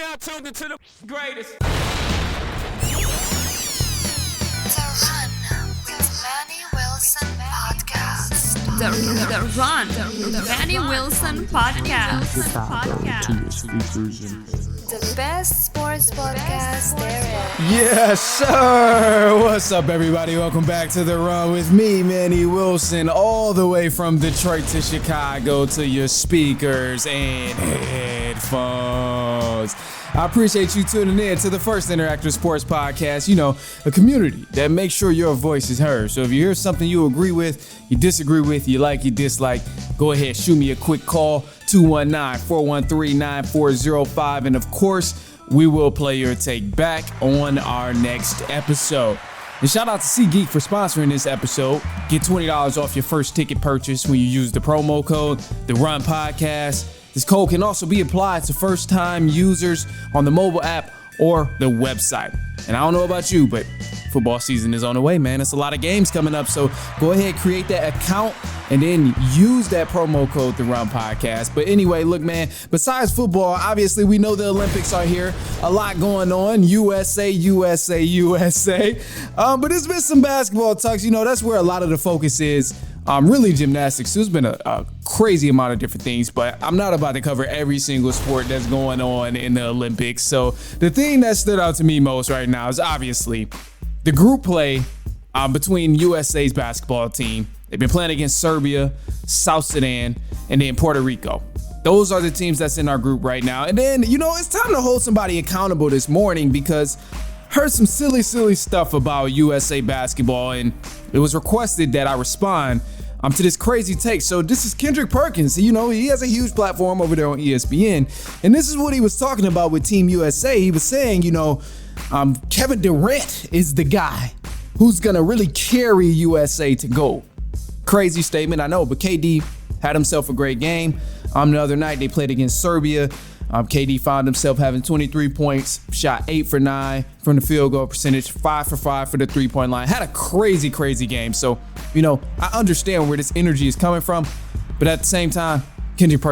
now tuned into the greatest. The Run with Manny Wilson podcast. The Run, the Manny Wilson podcast. The best sports podcast there is. Yes, sir. What's up, everybody? Welcome back to The Run with me, Manny Wilson, all the way from Detroit to Chicago to your speakers and headphones. I appreciate you tuning in to the first interactive sports podcast, a community that makes sure your voice is heard. So if you hear something you agree with, you disagree with, you like, you dislike, go ahead, shoot me a quick call, 219-413-9405. And of course, we will play your take back on our next episode. And shout out to SeatGeek for sponsoring this episode. Get $20 off your first ticket purchase when you use the promo code, The Run Podcast. This code can also be applied to first-time users on the mobile app or the website. And I don't know about you, but football season is on the way, man. It's a lot of games coming up, so go ahead, create that account, and then use that promo code, The Run Podcast. But anyway, look, man, besides football, obviously we know the Olympics are here. A lot going on. USA. But there's been some basketball talks. That's where a lot of the focus is. Really gymnastics. There's been a crazy amount of different things, but I'm not about to cover every single sport that's going on in the Olympics. So the thing that stood out to me most right now is obviously the group play between USA's basketball team. They've been playing against Serbia, South Sudan, and then Puerto Rico. Those are the teams that's in our group right now. And then, it's time to hold somebody accountable this morning because I heard some silly stuff about USA basketball, and it was requested that I respond to this crazy take. So this is Kendrick Perkins. He has a huge platform over there on ESPN, and this is what he was talking about with Team USA. He was saying, Kevin Durant is the guy who's gonna really carry USA to gold. Crazy statement, I know, but KD had himself a great game. The other night they played against Serbia. KD found himself having 23 points, shot 8 for 9 from the field goal percentage, 5 for 5 for the three-point line. Had a crazy game. So, I understand where this energy is coming from, but at the same time, Kendrick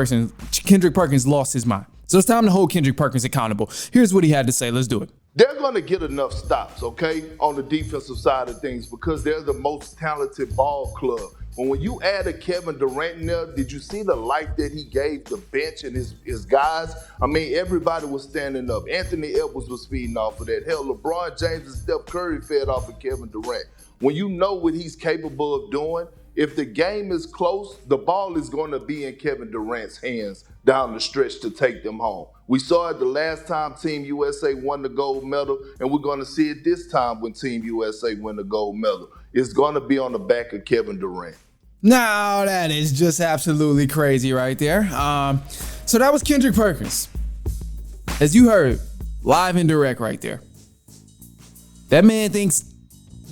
Perkins lost his mind. So it's time to hold Kendrick Perkins accountable. Here's what he had to say. Let's do it. They're going to get enough stops, okay, on the defensive side of things because they're the most talented ball club. But when you add a Kevin Durant in there, did you see the life that he gave the bench and his guys? I mean, everybody was standing up. Anthony Edwards was feeding off of that. Hell, LeBron James and Steph Curry fed off of Kevin Durant. When you know what he's capable of doing, if the game is close, the ball is going to be in Kevin Durant's hands down the stretch to take them home. We saw it the last time Team USA won the gold medal, and we're going to see it this time when Team USA win the gold medal. It's going to be on the back of Kevin Durant. Now that is just absolutely crazy right there. So that was Kendrick Perkins. As you heard, live and direct right there. That man thinks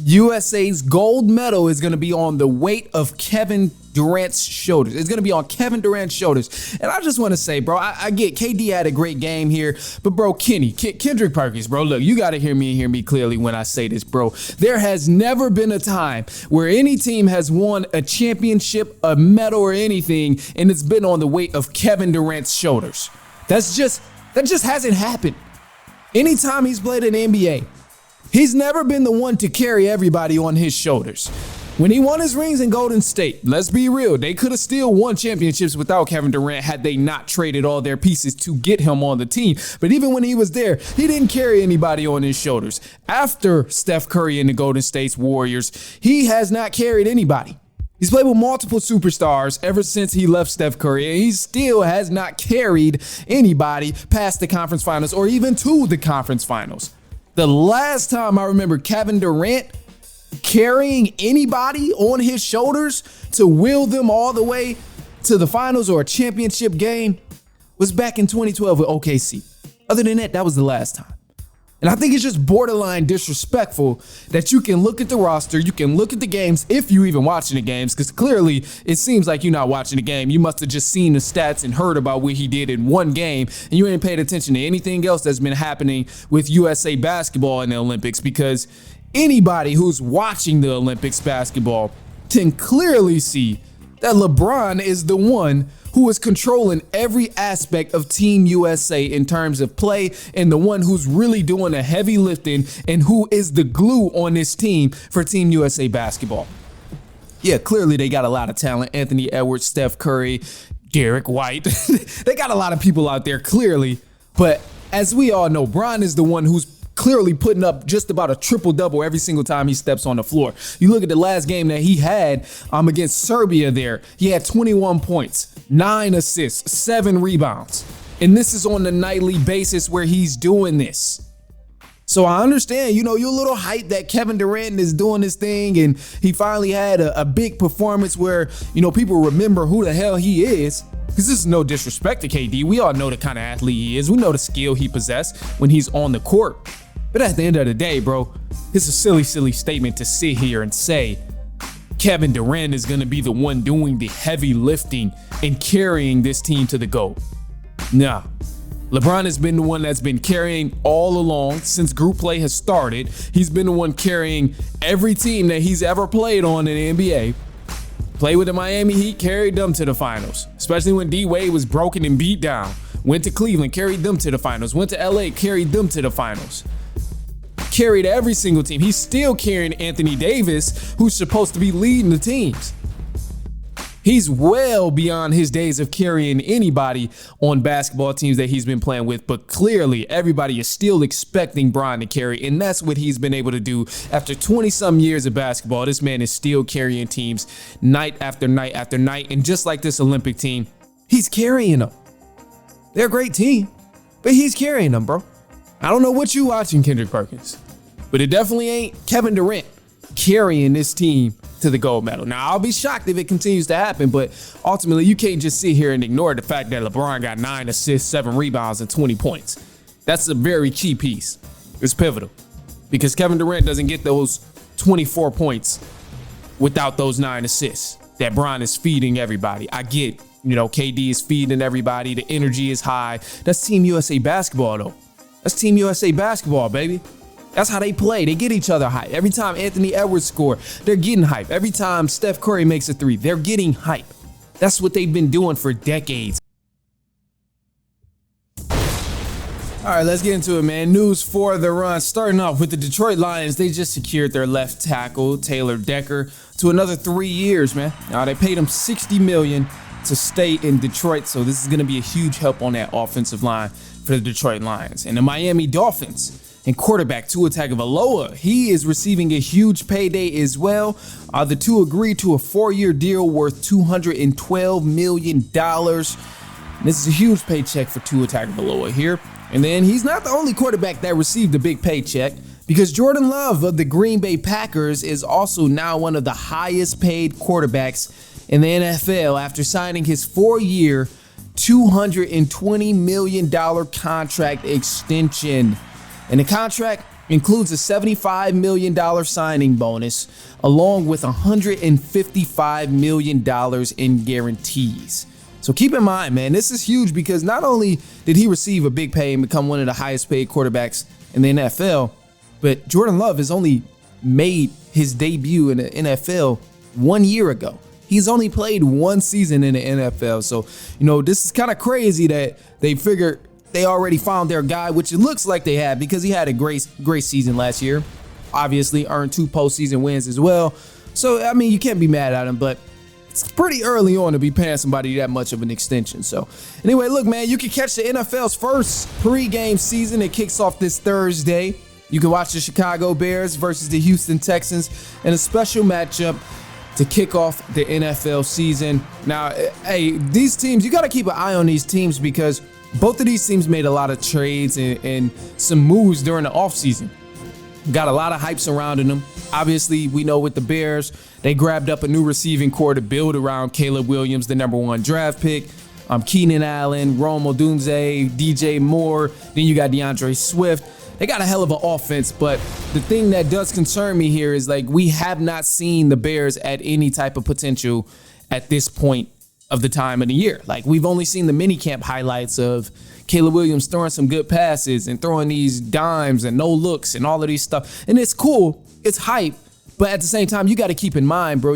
USA's gold medal is going to be on the weight of Kevin Durant's shoulders. It's going to be on Kevin Durant's shoulders. And I just want to say, bro, I get KD had a great game here, but bro, Kendrick Perkins, bro, look, you got to hear me clearly when I say this, bro. There has never been a time where any team has won a championship, a medal or anything, and it's been on the weight of Kevin Durant's shoulders. That just hasn't happened. Anytime he's played in the NBA, he's never been the one to carry everybody on his shoulders. When he won his rings in Golden State, let's be real, they could have still won championships without Kevin Durant had they not traded all their pieces to get him on the team. But even when he was there, he didn't carry anybody on his shoulders. After Steph Curry and the Golden State Warriors, he has not carried anybody. He's played with multiple superstars ever since he left Steph Curry, and he still has not carried anybody past the conference finals or even to the conference finals. The last time I remember Kevin Durant carrying anybody on his shoulders to will them all the way to the finals or a championship game was back in 2012 with OKC. Other than that, that was the last time. And I think it's just borderline disrespectful that you can look at the roster, you can look at the games, if you even watching the games, because clearly it seems like you're not watching the game. You must have just seen the stats and heard about what he did in one game, and you ain't paid attention to anything else that's been happening with USA basketball in the Olympics, because anybody who's watching the Olympics basketball can clearly see that LeBron is the one who is controlling every aspect of Team USA in terms of play, and the one who's really doing the heavy lifting and who is the glue on this team for Team USA basketball. Yeah, clearly they got a lot of talent. Anthony Edwards, Steph Curry, Derek White. They got a lot of people out there, clearly. But as we all know, Bron is the one who's clearly putting up just about a triple-double every single time he steps on the floor. You look at the last game that he had against Serbia there. He had 21 points, 9 assists, 7 rebounds. And this is on a nightly basis where he's doing this. So I understand, you're a little hyped that Kevin Durant is doing this thing, and he finally had a big performance where, people remember who the hell he is. Because this is no disrespect to KD. We all know the kind of athlete he is. We know the skill he possesses when he's on the court. But at the end of the day, bro, it's a silly, silly statement to sit here and say Kevin Durant is going to be the one doing the heavy lifting and carrying this team to the goal. Nah. LeBron has been the one that's been carrying all along since group play has started. He's been the one carrying every team that he's ever played on in the NBA. Played with the Miami Heat, carried them to the finals, especially when D-Wade was broken and beat down. Went to Cleveland, carried them to the finals. Went to LA, carried them to the finals. Carried every single team. He's still carrying Anthony Davis, who's supposed to be leading the teams. He's well beyond his days of carrying anybody on basketball teams that he's been playing with, but clearly everybody is still expecting Bron to carry, and that's what he's been able to do. After 20-some years of basketball, this man is still carrying teams night after night after night, and just like this Olympic team, he's carrying them. They're a great team, but he's carrying them, bro. I don't know what you watching, Kendrick Perkins, but it definitely ain't Kevin Durant carrying this team to the gold medal. Now, I'll be shocked if it continues to happen, but ultimately, you can't just sit here and ignore the fact that LeBron got 9 assists, 7 rebounds, and 20 points. That's a very key piece. It's pivotal because Kevin Durant doesn't get those 24 points without those 9 assists that Bron is feeding everybody. I get, KD is feeding everybody. The energy is high. That's Team USA basketball, though. That's Team USA basketball, baby. That's how they play. They get each other hype. Every time Anthony Edwards score, they're getting hype. Every time Steph Curry makes a 3, they're getting hype. That's what they've been doing for decades. All right, let's get into it, man. News for the run. Starting off with the Detroit Lions, they just secured their left tackle, Taylor Decker, to another 3 years, man. Now, they paid him $60 million to stay in Detroit, so this is going to be a huge help on that offensive line for the Detroit Lions. And the Miami Dolphins and quarterback Tua Tagovailoa, he is receiving a huge payday as well. The two agreed to a 4-year deal worth $212 million. This is a huge paycheck for Tua Tagovailoa here. And then he's not the only quarterback that received a big paycheck, because Jordan Love of the Green Bay Packers is also now one of the highest paid quarterbacks in the NFL after signing his 4-year, $220 million contract extension. And the contract includes a $75 million signing bonus, along with $155 million in guarantees. So keep in mind, man, this is huge because not only did he receive a big pay and become one of the highest paid quarterbacks in the NFL, but Jordan Love has only made his debut in the NFL 1 year ago. He's only played 1 season in the NFL. So, this is kind of crazy that they figured they already found their guy, which it looks like they have because he had a great season last year. Obviously earned 2 postseason wins as well. So, you can't be mad at him, but it's pretty early on to be paying somebody that much of an extension. So anyway, look, man, you can catch the NFL's first pregame season. It kicks off this Thursday. You can watch the Chicago Bears versus the Houston Texans in a special matchup to kick off the NFL season. Now, hey, these teams, you got to keep an eye on these teams because both of these teams made a lot of trades and some moves during the offseason. Got a lot of hype surrounding them. Obviously, we know with the Bears, they grabbed up a new receiving core to build around Caleb Williams, the #1 draft pick. Keenan Allen, Rome Odunze, DJ Moore. Then you got DeAndre Swift. They got a hell of an offense, but the thing that does concern me here is we have not seen the Bears at any type of potential at this point of the time of the year. We've only seen the minicamp highlights of Caleb Williams throwing some good passes and throwing these dimes and no looks and all of these stuff. And it's cool. It's hype. But at the same time, you got to keep in mind, bro,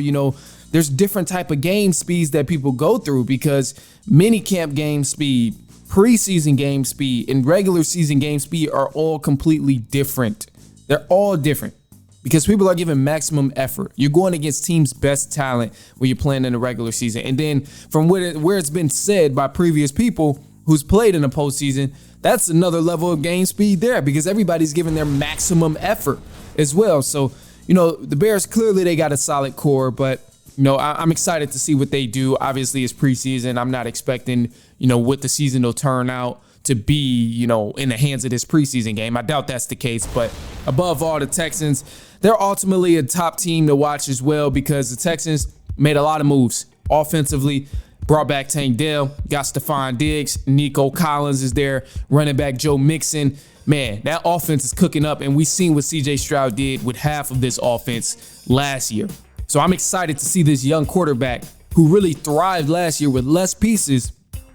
there's different type of game speeds that people go through because mini camp game speed, preseason game speed, and regular season game speed are all completely different. They're all different because people are giving maximum effort. You're going against teams' best talent when you're playing in the regular season. And then from where it's been said by previous people who's played in the postseason, that's another level of game speed there because everybody's giving their maximum effort as well. So, the Bears, clearly they got a solid core, but I'm excited to see what they do. Obviously, it's preseason. I'm not expecting, what the season will turn out to be, in the hands of this preseason game. I doubt that's the case. But above all, the Texans, they're ultimately a top team to watch as well because the Texans made a lot of moves offensively. Brought back Tank Dell, got Stephon Diggs, Nico Collins is there, running back Joe Mixon. Man, that offense is cooking up, and we've seen what C.J. Stroud did with half of this offense last year. So I'm excited to see this young quarterback who really thrived last year with less pieces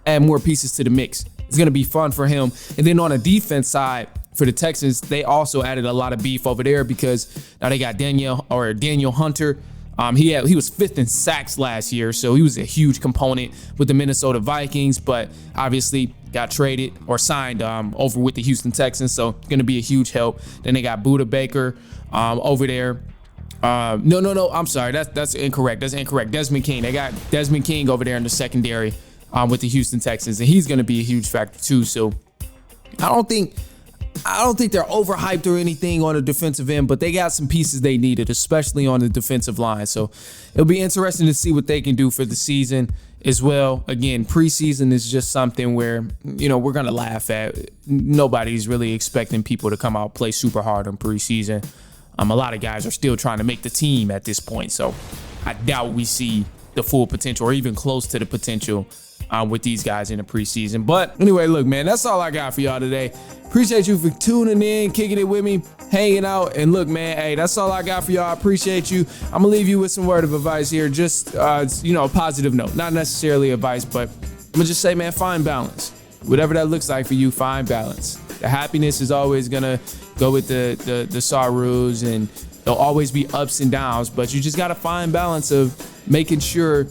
add more pieces to the mix. It's going to be fun for him. And then on the defense side for the Texans, they also added a lot of beef over there because now they got Daniel Hunter. He was fifth in sacks last year, so he was a huge component with the Minnesota Vikings, but obviously got traded or signed over with the Houston Texans, so going to be a huge help. Then they got Budda Baker over there. No, I'm sorry, that's incorrect. Desmond King. They got Desmond King over there in the secondary with the Houston Texans, and he's going to be a huge factor too. So I don't think they're overhyped or anything on the defensive end, but they got some pieces they needed, especially on the defensive line. So it'll be interesting to see what they can do for the season as well. Again, preseason is just something where, we're going to laugh at. Nobody's really expecting people to come out play super hard in preseason. A lot of guys are still trying to make the team at this point. So I doubt we see the full potential or even close to the potential with these guys in the preseason. But anyway, look, man, that's all I got for y'all today. Appreciate you for tuning in, kicking it with me, hanging out. And look, man, hey, that's all I got for y'all. I appreciate you. I'm going to leave you with some word of advice here. Just, a positive note. Not necessarily advice, but I'm going to just say, man, find balance. Whatever that looks like for you, find balance. The happiness is always going to go with the sorrows, and there'll always be ups and downs, but you just got to find balance of making sure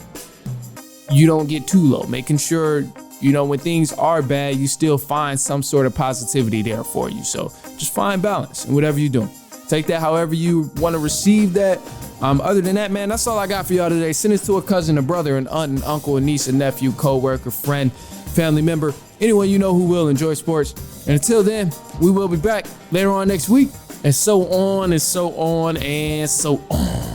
you don't get too low, making sure, when things are bad, you still find some sort of positivity there for you. So just find balance in whatever you're doing. Take that however you want to receive that. Other than that, man, that's all I got for y'all today. Send it to a cousin, a brother, an aunt, an uncle, a niece, a nephew, co-worker, friend, family member, anyone you know who will enjoy sports. And until then, we will be back later on next week, and so on and so on and so on.